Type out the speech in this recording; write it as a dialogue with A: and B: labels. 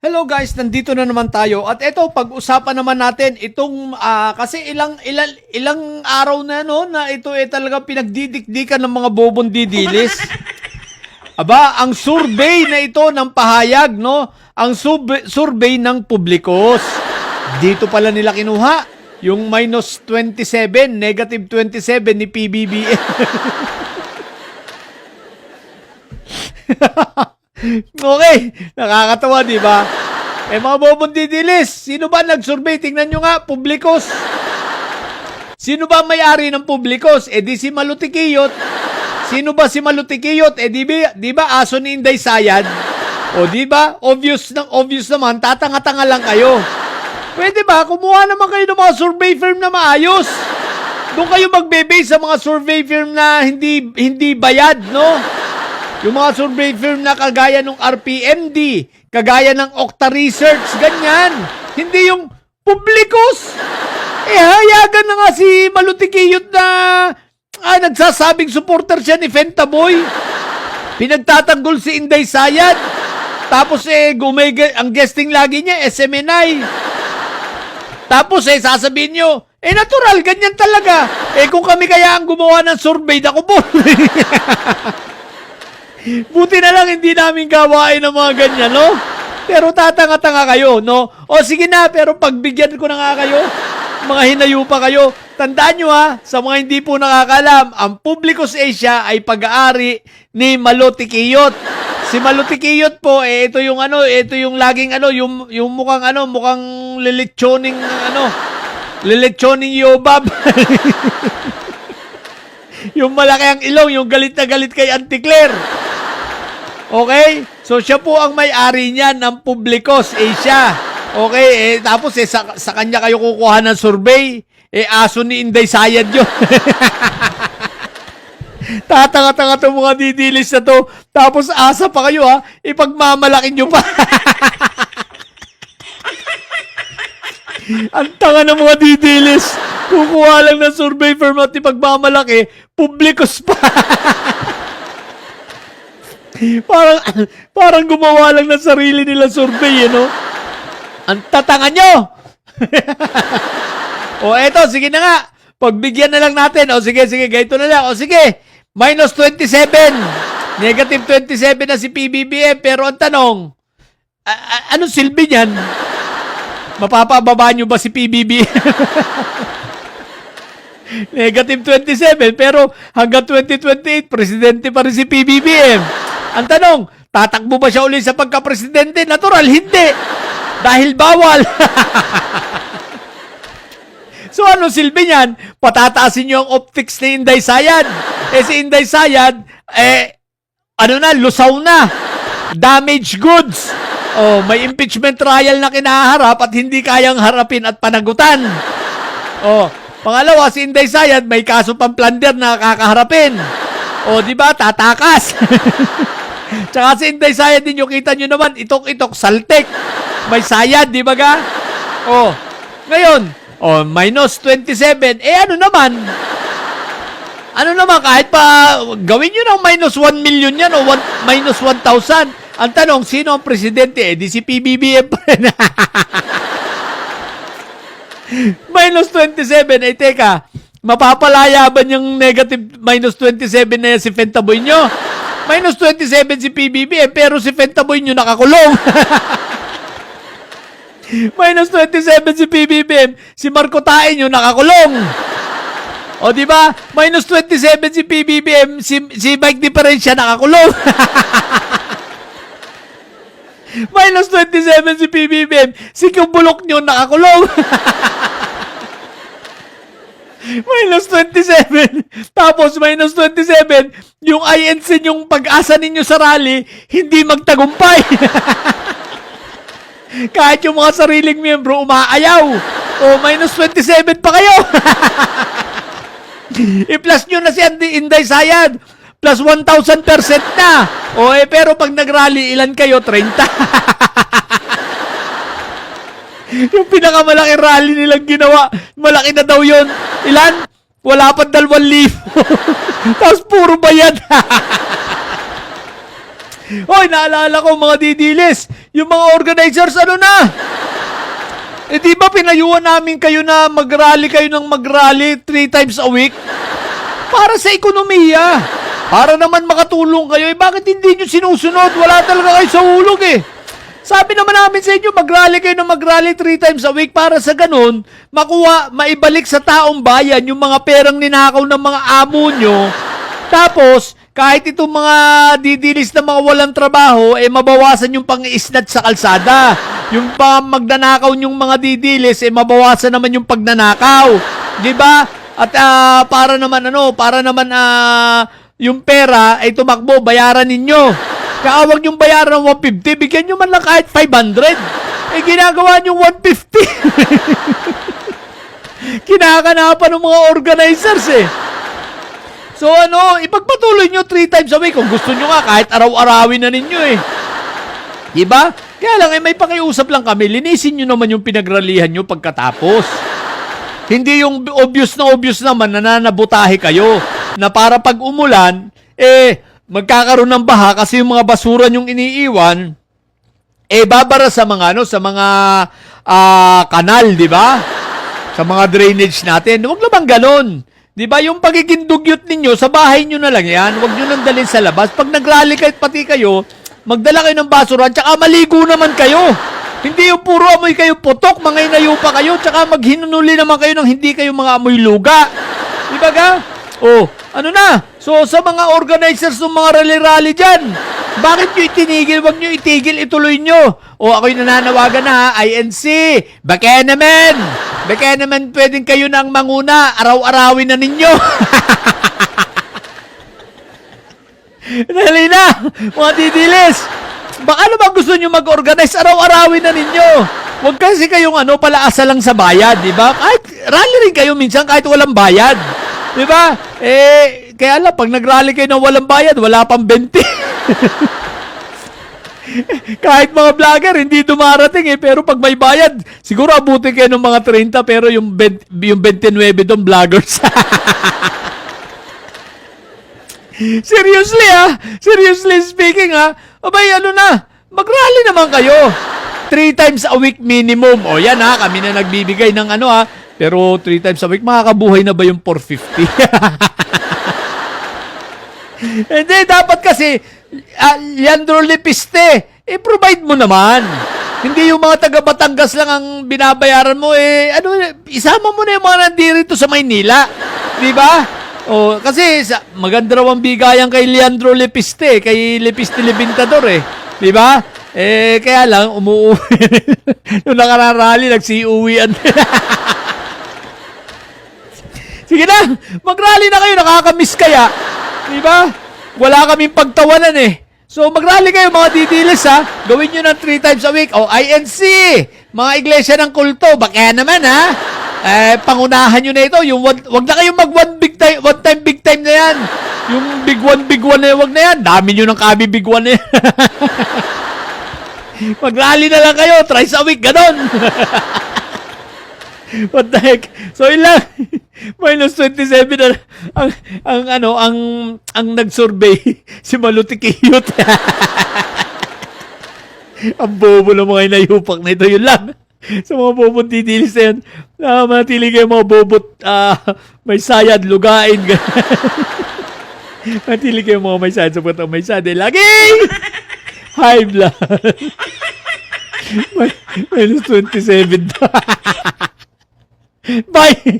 A: Hello guys, nandito na naman tayo at ito pag-usapan naman natin itong kasi ilang araw na no na ito talaga pinagdidikdikan ng mga bobong didilis. Aba, ang survey na ito ng pahayag no, ang survey ng Publikos. Dito pala nila kinuha yung minus 27, negative 27 ni PBBM. Okay, nakakatawa, di ba? Mga bobong didilis, sino ba nag-survey? Tingnan nyo nga, Publikos. Sino ba may-ari ng Publikos? Di si Malutikiyot. Sino ba si Malutikiyot? Di ba aso ni Inday Sayad? O di ba? Obvious naman, tatanga-tanga lang kayo. Pwede ba? Kumuha naman kayo ng mga survey firm na maayos. Doon kayo magbe-base sa mga survey firm na hindi bayad, no? Yung mga survey firm na kagaya ng RPMD, kagaya ng Okta Research, ganyan. Hindi yung Publikos. Hayagan na nga si Malutikiyot na nagsasabing supporter siya ni Fentaboy. Pinagtatanggol si Inday Sayad. Tapos ang guesting lagi niya, SMNI. Tapos sasabihin nyo, natural, ganyan talaga. Kung kami kaya ang gumawa ng survey, naku po. Buti na lang hindi namin gawain ng mga ganyan, no? Pero tatanga-tanga kayo, no? O sige na, pero pagbigyan ko na nga kayo, mga hinayo pa kayo. Tandaan nyo sa mga hindi po nakakalam, ang Publikos Asia ay pag-aari ni Malutikiyot. Si Malutikiyot po, ito yung laging yung mukhang lilitsyoning yobab. Yung malaki ang ilong, yung galit na galit kay Auntie Claire. Okay? So, siya po ang may-ari niyan ng Publikos Asia. Okay? Tapos, sa kanya kayo kukuha ng survey. Aso ni Inday Sayad yun. Tatanga-tanga itong mga didilis na to. Tapos, asa pa kayo, ipagmamalakin nyo pa. Ang tanga ng mga didilis. Kukuha lang ng survey firm at ipagmamalaki. Publikos pa. Parang gumawa lang ng sarili nila survey, no? Ang tatanga nyo! Eto, sige na nga. Pagbigyan na lang natin. Sige, ganito na lang. Sige, minus 27. Negative 27 na si PBBM. Pero ang tanong, anong silbi niyan? Mapapababa nyo ba si PBBM? Negative 27, pero hanggang 2028, presidente pa rin si PBBM. Ang tanong, tatakbo ba siya ulit sa pagka-presidente? Natural, hindi. Dahil bawal. So, ano silbi niyan? Patataasin niyo ang optics ni Inday Sayad. Si Inday Sayad, lusaw na. Damaged goods. May impeachment trial na kinaharap at hindi kayang harapin at panagutan. Pangalawa, si Inday Sayad, may kaso pang plunder na kakaharapin. Di ba? Tatakas. Tsaka si Inday Sayad din yung kita nyo naman, itok-itok, saltek. May sayad, di ba ga? Ngayon, minus 27. Ano naman, kahit pa gawin nyo ng minus 1 million yan o minus 1,000. Ang tanong, sino ang presidente? Di si PBBM pa rin. Minus 27. Teka, mapapalaya ba yung negative minus 27 na si Fentaboy nyo? Minus 27 si PBBM, pero si Fentaboy nyo nakakulong. Minus 27 si PBBM, si Marco Tae nyo nakakulong. Di ba? Minus 27 si PBBM, si Mike Diferencia nakakulong. Minus 27 si PBBM, si Kumbulok nyo nakakulong. Minus 27. Tapos minus 27, yung INC yung pag-asa ninyo sa rally, hindi magtagumpay. Kahit yung mga sariling miyembro umaayaw. Minus 27 pa kayo. I-plus nyo na si Inday Sayad. Plus 1,000% na. Pero pag nag-rally, ilan kayo? 30. Yung pinakamalaking rally nilang ginawa, malaki na daw yun. Ilan? Wala pa 2,000. Tapos puro bayad. Hoy, naalala ko mga didilis, yung mga organizers, ano na? Eh di ba pinayuhan namin kayo na mag-rally kayo ng mag-rally 3 times a week? Para sa ekonomiya. Para naman makatulong kayo. Eh bakit hindi nyo sinusunod? Wala talaga kayo sa hulog eh. Sabi naman namin sa inyo, mag-rally kayo ng mag-rally 3 times a week para sa ganun, maibalik sa taong bayan yung mga perang ninakaw ng mga amo nyo. Tapos, kahit itong mga didilis na mga walang trabaho, eh mabawasan yung pang-iisnat sa kalsada. Yung magnanakaw yung mga didilis, eh mabawasan naman yung pagnanakaw. 'Di ba? At para naman yung pera ay tumakbo, bayaran ninyo. Kaya wag yung bayaran ng 150, bigyan nyo man lang kahit 500. Eh ginagawa nyo 150. Kinakanapan ng mga organizers eh. So ipagpatuloy nyo 3 times a week. Kung gusto nyo nga, kahit araw-arawin na ninyo eh. Diba? Kaya lang, may pakiusap lang kami. Linisin nyo naman yung pinagralihan nyo pagkatapos. Hindi yung obvious naman na nanabutahe kayo. Na para pag umulan, magkakaroon ng baha kasi yung mga basura nyong iniiwan, babara sa mga, kanal, diba? Sa mga drainage natin. Huwag naman ganon. Di ba yung pagiging dugyot ninyo, sa bahay nyo na lang yan. Huwag nyo nang dalhin sa labas. Pag nag-rally kahit pati kayo, magdala kayo ng basura, tsaka maligo naman kayo. Hindi yung puro amoy kayo putok, mga inayo pa kayo, tsaka maghinunuli naman kayo ng hindi kayo mga amoy luga. Di ba ga? So sa mga organizers ng mga rally-rally dyan, bakit nyo itinigil? Huwag nyo itigil, ituloy nyo. Ako'y nananawagan na ha, INC, baka naman pwedeng kayo nang manguna, araw-arawin na ninyo. Dali na, mga didilis. Baka naman gusto nyo mag-organize, araw-arawin na ninyo. Huwag kasi kayong palaasa lang sa bayad, di ba? Kahit rally rin kayo minsan kahit walang bayad. Di ba? Kaya lang, pag nag-rally kayo ng walang bayad, wala pang 20. Kahit mga vlogger, hindi dumarating pero pag may bayad, siguro abutin kayo ng mga 30, pero yung 29 doon, vloggers. Seriously speaking abay mag-rally naman kayo. 3 times a week minimum. O yan kami na nagbibigay ng pero 3 times a week, makakabuhay na ba yung 450? Hindi, dapat kasi Leandro Lepiste, provide mo naman. Hindi yung mga taga Batangas lang ang binabayaran mo, isama mo na yung mga nandirito sa Maynila. Di ba? Kasi maganda raw ang bigayan kay Leandro Lepiste, kay Lepiste Libintador Di ba? Kaya lang, umuwi. Nung nakararali, nagsiuwian. Sige na, mag-rally na kayo, nakakamiss kaya. Di ba? Wala kaming pagtawanan So, mag-rally kayo mga didilis Gawin nyo ng 3 times a week. INC, mga iglesia ng kulto, baka naman pangunahan nyo na ito. Yung wag na kayong one time big time na yan. Yung big one na yan, wag na yan. Dami nyo ng kabi big one na yan. Mag-rally na lang kayo, thrice a week, ganon. What the heck? So ilang minus 27 na ang nag-survey si Malutikiyot. Ang bobo ng mga inayupak na ito. Yun lang. Sa mga bobot didilis na yan, manatili kayo mga bobot may sayad, lugain. Manatili kayo mga may sayad sa may sayad. Laging high blood. Minus 27. Bye!